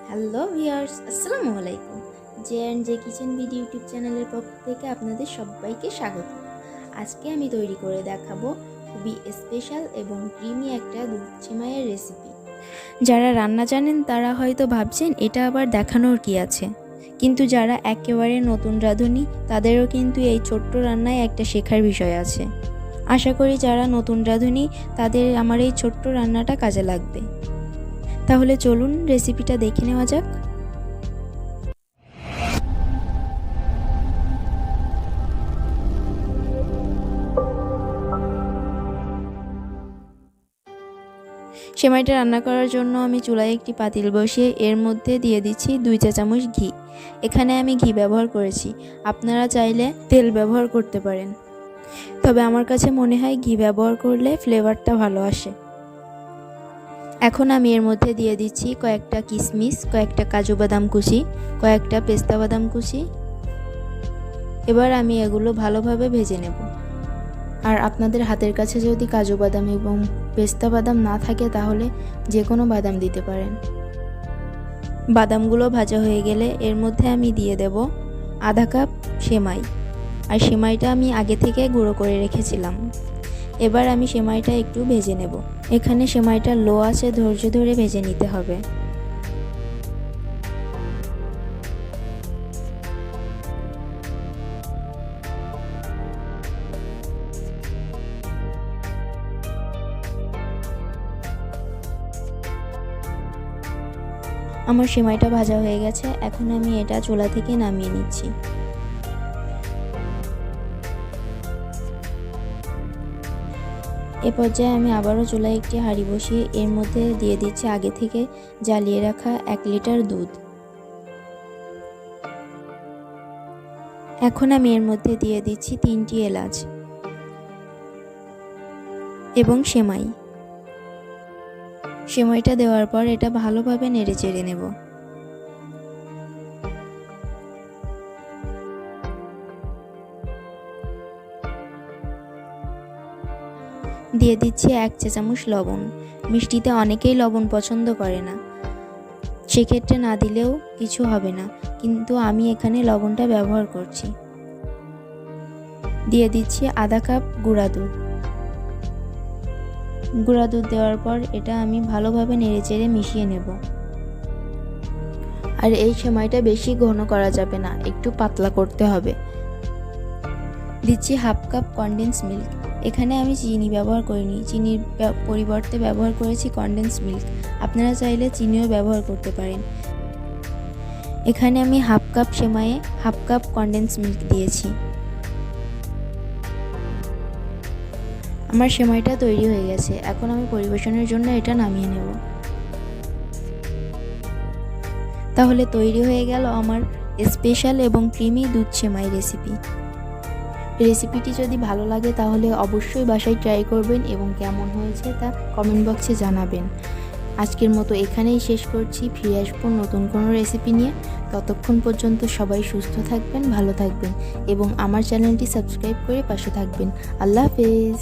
Hello viewers, আসসালামু আলাইকুম। J kitchen BD YouTube চ্যানেলের পক্ষ থেকে আপনাদের সবাইকে স্বাগত। আজকে আমি তৈরি করে দেখাবো খুবই স্পেশাল এবং ক্রিমি একটা দুধ সেমাইয়ের রেসিপি। যারা রান্না জানেন তারা হয়তো ভাবছেন এটা আবার দেখানোর কি আছে, কিন্তু যারা একেবারে নতুন রাঁধুনি তাদেরও কিন্তু এই ছোট্ট রান্নায় একটা শেখার বিষয় আছে। আশা করি যারা নতুন রাঁধুনি তাদের আমার এই ছোট্ট রান্নাটা কাজে লাগবে। তাহলে চলুন রেসিপিটা দেখে নেওয়া যাক। সেমাইটা রান্না করার জন্য আমি চুলায় একটি পাতিল বসিয়ে এর মধ্যে দিয়ে দিচ্ছি 2 চা চামচ ঘি। এখানে আমি ঘি ব্যবহার করেছি, আপনারা চাইলে তেল ব্যবহার করতে পারেন, তবে আমার কাছে মনে হয় ঘি ব্যবহার করলে ফ্লেভারটা ভালো আসে। এখন আমি এর মধ্যে দিয়ে দিচ্ছি কয়েকটা কিশমিশ, কয়েকটা কাজু বাদাম কুচি, কয়েকটা পেস্তা বাদাম কুচি। এবার আমি এগুলো ভালোভাবে ভেজে নেব। আর আপনাদের হাতের কাছে যদি কাজু বাদাম এবং পেস্তা বাদাম না থাকে তাহলে যে কোনো বাদাম দিতে পারেন। বাদামগুলো ভাজা হয়ে গেলে এর মধ্যে আমি দিয়ে দেব আধা কাপ সেমাই। আর সেমাইটা আমি আগে থেকে গুঁড়ো করে রেখেছিলাম। এবার আমি সেমাইটা একটু ভেজে নেব। এখানে সেমাইটা লো আঁচে ধৈর্য ধরে ভেজে নিতে হবে। আমার সেমাইটা ভাজা হয়ে গেছে, এখন আমি এটা চুলা থেকে নামিয়ে নিচ্ছি। এ পর্যায়ে আমি আবারও চুলায় একটি হাঁড়ি বসিয়ে এর মধ্যে দিয়ে দিচ্ছি আগে থেকে জ্বালিয়ে রাখা 1 লিটার দুধ। এখন আমি এর মধ্যে দিয়ে দিচ্ছি 3টি এলাচ এবং সেমাইটা দেওয়ার পর এটা ভালোভাবে নেড়ে চেড়ে নেব। দিয়ে দিচ্ছি 1 চা চামচ লবণ। মিষ্টিতে অনেকেই লবণ পছন্দ করে না, সেক্ষেত্রে না দিলেও কিছু হবে না, কিন্তু আমি এখানে লবণটা ব্যবহার করছি। দিয়ে দিচ্ছি আধা কাপ গুঁড়া দুধ। গুঁড়া দুধ দেওয়ার পর এটা আমি ভালোভাবে নেড়েচেড়ে মিশিয়ে নেব। আর এই সেমাইটা বেশি ঘন করা যাবে না, একটু পাতলা করতে হবে। দিচ্ছি হাফ কাপ কনডেন্স মিল্ক। এখানে আমি চিনি ব্যবহার করিনি, চিনির পরিবর্তে ব্যবহার করেছি কনডেন্স মিল্ক। আপনারা চাইলে চিনিও ব্যবহার করতে পারেন। এখানে আমি হাফ কাপ সেমাইয়ে হাফ কাপ কনডেন্স মিল্ক দিয়েছি। আমার সেমাইটা তৈরি হয়ে গেছে, এখন আমি পরিবেশনের জন্য এটা নামিয়ে নেব। তাহলে তৈরি হয়ে গেল আমার স্পেশাল এবং ক্রিমি দুধ সেমাই রেসিপি। রেসিপিটি যদি ভালো লাগে তাহলে অবশ্যই বাসায় ট্রাই করবেন এবং কেমন হয়েছে তা কমেন্ট বক্সে জানাবেন। আজকের মতো এখানেই শেষ করছি, ফিরে আসবো নতুন কোনো রেসিপি নিয়ে। ততক্ষণ পর্যন্ত সবাই সুস্থ থাকবেন, ভালো থাকবেন এবং আমার চ্যানেলটি সাবস্ক্রাইব করে পাশে থাকবেন। আল্লাহ হাফেজ।